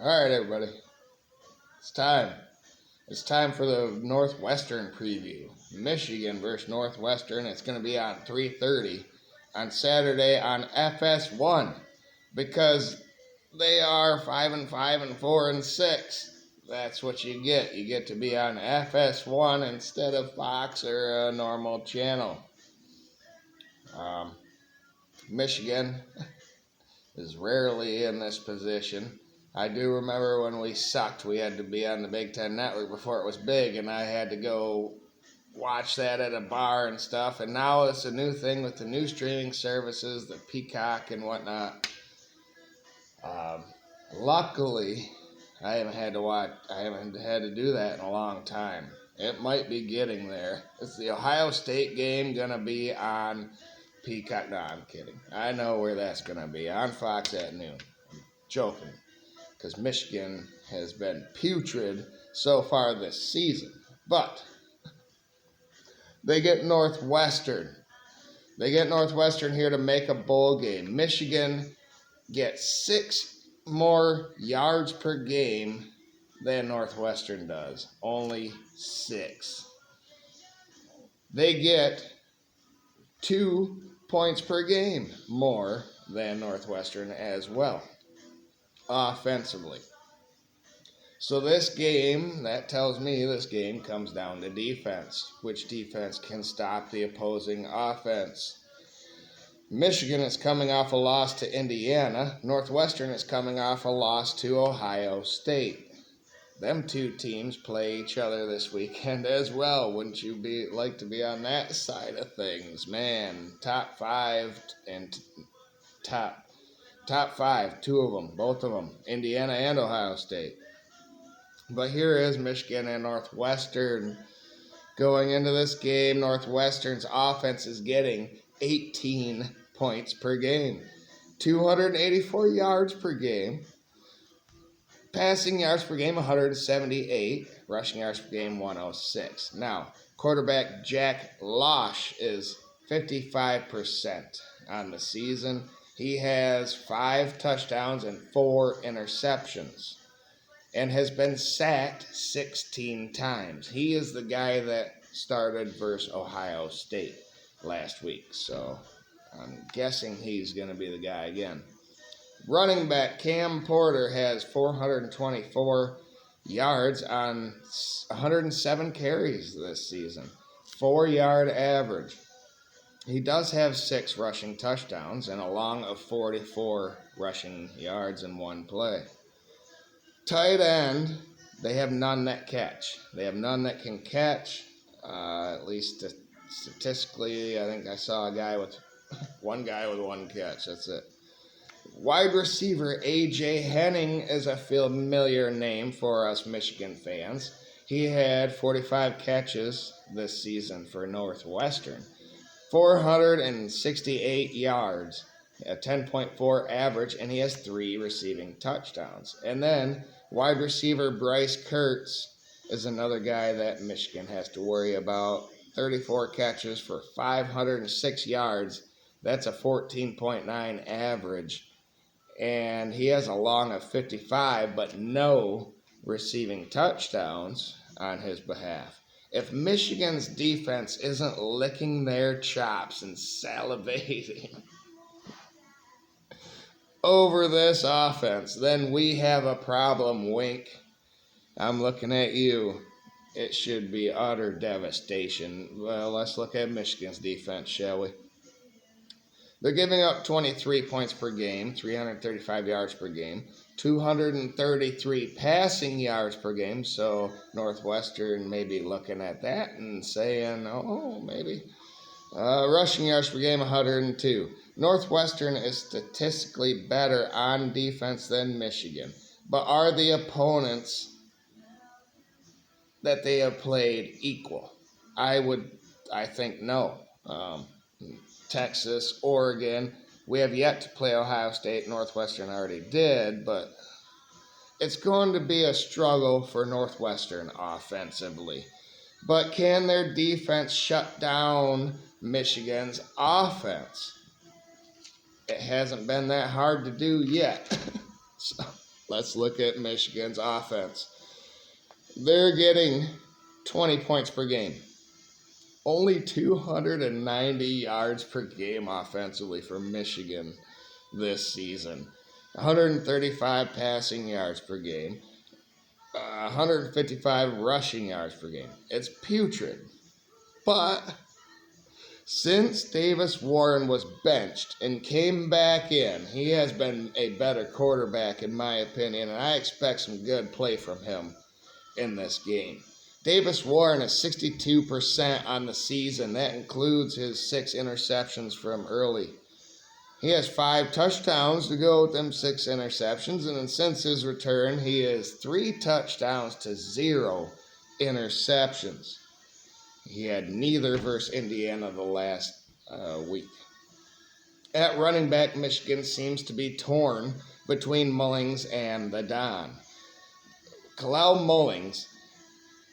All right, everybody. It's time. It's time for the Northwestern preview. Michigan versus Northwestern. It's going to be on 3:30 on Saturday on FS1 because they are 5-5 and 4-6. That's what you get. You get to be on FS1 instead of Fox or a normal channel. Michigan is rarely in this position. I do remember when we sucked, we had to be on the Big Ten Network before it was big, and I had to go watch that at a bar and stuff. And now it's a new thing with the new streaming services, the Peacock and whatnot. Luckily, I haven't had to do that in a long time. It might be getting there. Is the Ohio State game gonna be on Peacock? No, I'm kidding. I know where that's gonna be, on Fox at noon. I'm joking, because Michigan has been putrid so far this season. But they get Northwestern. They get Northwestern here to make a bowl game. Michigan gets 6 more yards per game than Northwestern does. Only 6. They get 2 points per game more than Northwestern as well, offensively. So this game, that tells me this game comes down to defense. Which defense can stop the opposing offense? Michigan is coming off a loss to Indiana. Northwestern is coming off a loss to Ohio State. Them two teams play each other this weekend as well. Wouldn't you like to be on that side of things? Man, top 5 and top 5, 2 of them, both of them, Indiana and Ohio State. But here is Michigan and Northwestern going into this game. Northwestern's offense is getting 18 points per game, 284 yards per game, passing yards per game 178, rushing yards per game 106. Now, quarterback Jack Losh is 55% on the season. He has 5 touchdowns and 4 interceptions and has been sacked 16 times. He is the guy that started versus Ohio State last week, so I'm guessing he's going to be the guy again. Running back Cam Porter has 424 yards on 107 carries this season, 4-yard average. He does have 6 rushing touchdowns and a long of 44 rushing yards in one play. Tight end, they have none that catch. They have none that can catch, at least statistically. I think I saw one guy with 1 catch. That's it. Wide receiver A.J. Henning is a familiar name for us Michigan fans. He had 45 catches this season for Northwestern, 468 yards, a 10.4 average, and he has 3 receiving touchdowns. And then wide receiver Bryce Kurtz is another guy that Michigan has to worry about. 34 catches for 506 yards. That's a 14.9 average. And he has a long of 55, but no receiving touchdowns on his behalf. If Michigan's defense isn't licking their chops and salivating over this offense, then we have a problem, wink. I'm looking at you. It should be utter devastation. Well, let's look at Michigan's defense, shall we? They're giving up 23 points per game, 335 yards per game, 233 passing yards per game. So Northwestern may be looking at that and saying, oh, maybe. Rushing yards per game, 102. Northwestern is statistically better on defense than Michigan. But are the opponents that they have played equal? I think no. Texas, Oregon, we have yet to play Ohio State. Northwestern already did, but it's going to be a struggle for Northwestern offensively. But can their defense shut down Michigan's offense? It hasn't been that hard to do yet. So Let's look at Michigan's offense. They're getting 20 points per game. Only 290 yards per game offensively for Michigan this season. 135 passing yards per game. 155 rushing yards per game. It's putrid. But since Davis Warren was benched and came back in, he has been a better quarterback in my opinion, and I expect some good play from him in this game. Davis Warren is 62% on the season. That includes his 6 interceptions from early. He has 5 touchdowns to go with them 6 interceptions, and then since his return, he is 3 touchdowns to 0 interceptions. He had neither versus Indiana the last week. At running back, Michigan seems to be torn between Mullings and the Don. Kalel Mullings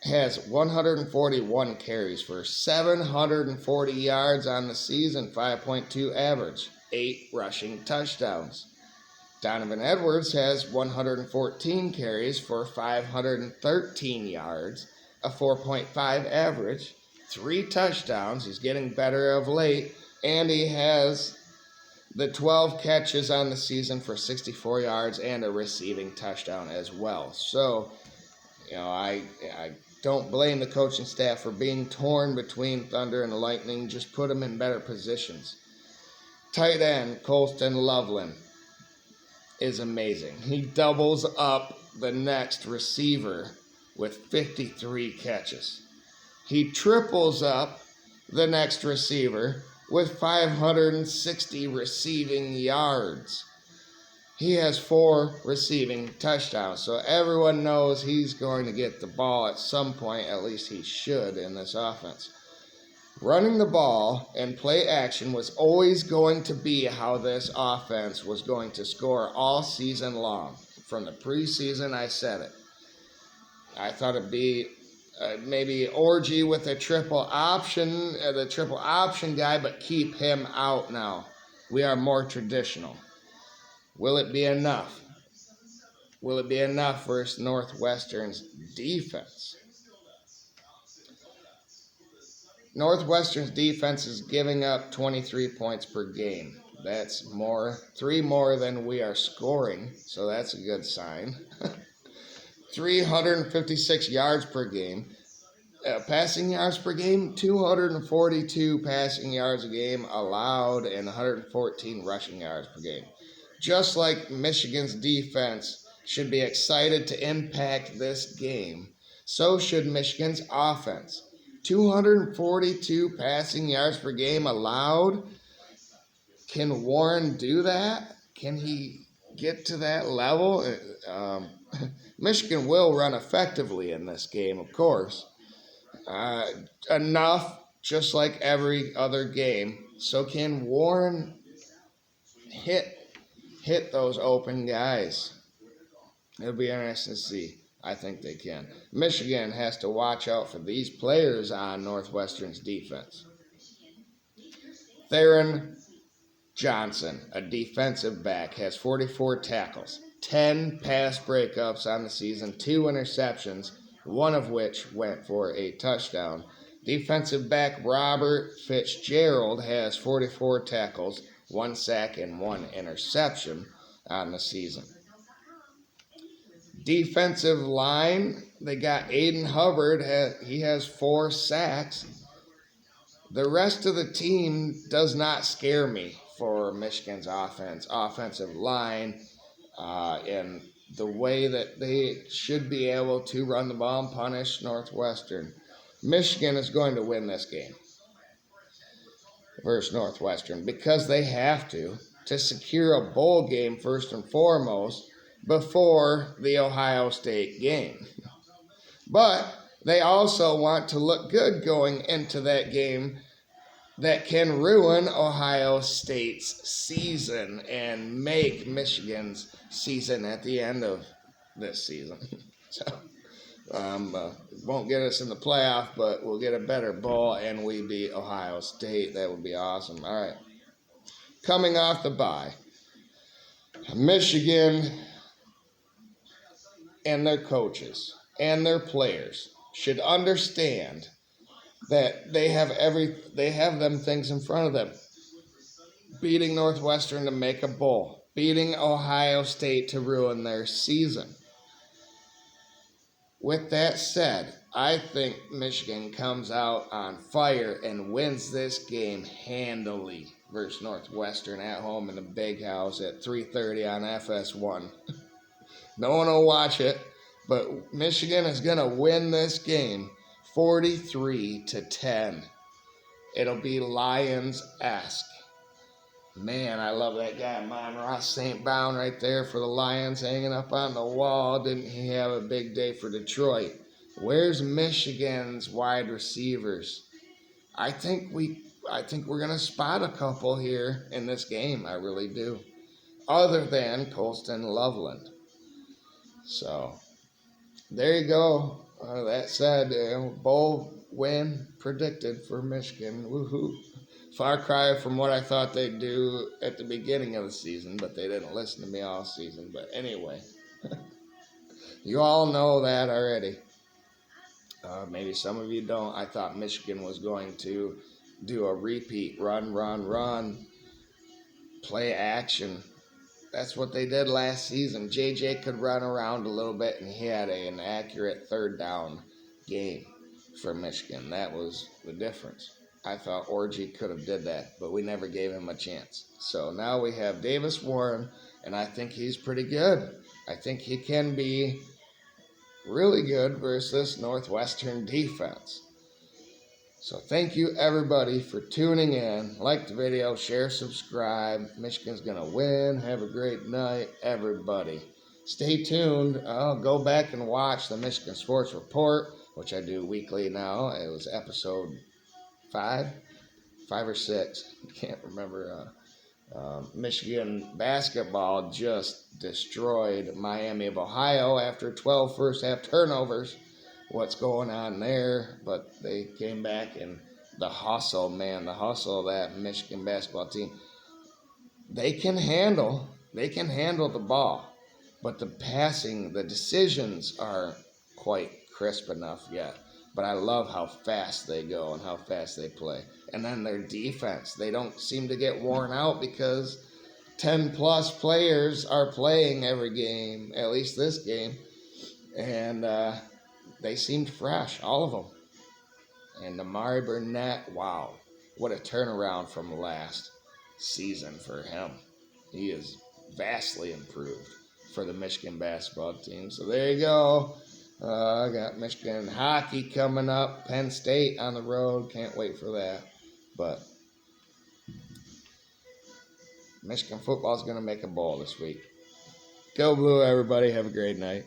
has 141 carries for 740 yards on the season, 5.2 average, 8 rushing touchdowns. Donovan Edwards has 114 carries for 513 yards, a 4.5 average, 3 touchdowns. He's getting better of late, and he has the 12 catches on the season for 64 yards and a receiving touchdown as well. So, I don't blame the coaching staff for being torn between Thunder and the Lightning. Just put them in better positions. Tight end, Colston Loveland, is amazing. He doubles up the next receiver with 53 catches. He triples up the next receiver with 560 receiving yards. He has 4 receiving touchdowns, so everyone knows he's going to get the ball at some point, at least he should in this offense. Running the ball and play action was always going to be how this offense was going to score all season long. From the preseason, I said it. I thought it'd be maybe Orgy with the triple option guy, but keep him out now. We are more traditional. Will it be enough? Will it be enough versus Northwestern's defense? Northwestern's defense is giving up 23 points per game. That's 3 more than we are scoring, so that's a good sign. 356 yards per game. Passing yards per game, 242 passing yards a game allowed and 114 rushing yards per game. Just like Michigan's defense should be excited to impact this game, so should Michigan's offense. 242 passing yards per game allowed. Can Warren do that? Can he get to that level? Michigan will run effectively in this game, of course. Enough, just like every other game. So can Warren hit those open guys? It'll be interesting to see. I think they can. Michigan has to watch out for these players on Northwestern's defense. Theron Johnson, a defensive back, has 44 tackles, 10 pass breakups on the season, 2 interceptions, one of which went for a touchdown. Defensive back Robert Fitzgerald has 44 tackles, 1 sack, and 1 interception on the season. Defensive line, they got Aiden Hubbard. He has 4 sacks. The rest of the team does not scare me for Michigan's offensive line, and the way that they should be able to run the ball and punish Northwestern. Michigan is going to win this game versus Northwestern because they have to secure a bowl game first and foremost before the Ohio State game. But they also want to look good going into that game that can ruin Ohio State's season and make Michigan's season at the end of this season. So, won't get us in the playoff, but we'll get a better bowl and we beat Ohio State. That would be awesome. All right. Coming off the bye, Michigan and their coaches and their players should understand that they have them things in front of them. Beating Northwestern to make a bowl, beating Ohio State to ruin their season. With that said, I think Michigan comes out on fire and wins this game handily versus Northwestern at home in the Big House at 3:30 on FS1. No one will watch it, but Michigan is going to win this game 43-10. It'll be Lions-esque. Man, I love that guy, Ross St. Brown, right there for the Lions hanging up on the wall. Didn't he have a big day for Detroit? Where's Michigan's wide receivers? I think we're gonna spot a couple here in this game. I really do. Other than Colston Loveland. So there you go. That said, bowl win predicted for Michigan. Woohoo! Far cry from what I thought they'd do at the beginning of the season, but they didn't listen to me all season. But anyway, you all know that already. Maybe some of you don't. I thought Michigan was going to do a repeat, run, play action. That's what they did last season. JJ could run around a little bit, and he had an accurate third down game for Michigan. That was the difference. I thought Orgy could have did that, but we never gave him a chance. So now we have Davis Warren, and I think he's pretty good. I think he can be really good versus Northwestern defense. So thank you, everybody, for tuning in. Like the video, share, subscribe. Michigan's going to win. Have a great night, everybody. Stay tuned. I'll go back and watch the Michigan Sports Report, which I do weekly now. It was episode 5 or 6. I can't remember. Michigan basketball just destroyed Miami of Ohio after 12 first half turnovers. What's going on there? But they came back, and the hustle of that Michigan basketball team. They can handle the ball, but the passing, the decisions aren't quite crisp enough yet. But I love how fast they go and how fast they play. And then their defense, they don't seem to get worn out because 10-plus players are playing every game, at least this game. And they seemed fresh, all of them. And Amari Burnett, wow, what a turnaround from last season for him. He is vastly improved for the Michigan basketball team. So there you go. I got Michigan hockey coming up. Penn State on the road. Can't wait for that. But Michigan football is going to make a bowl this week. Go Blue, everybody. Have a great night.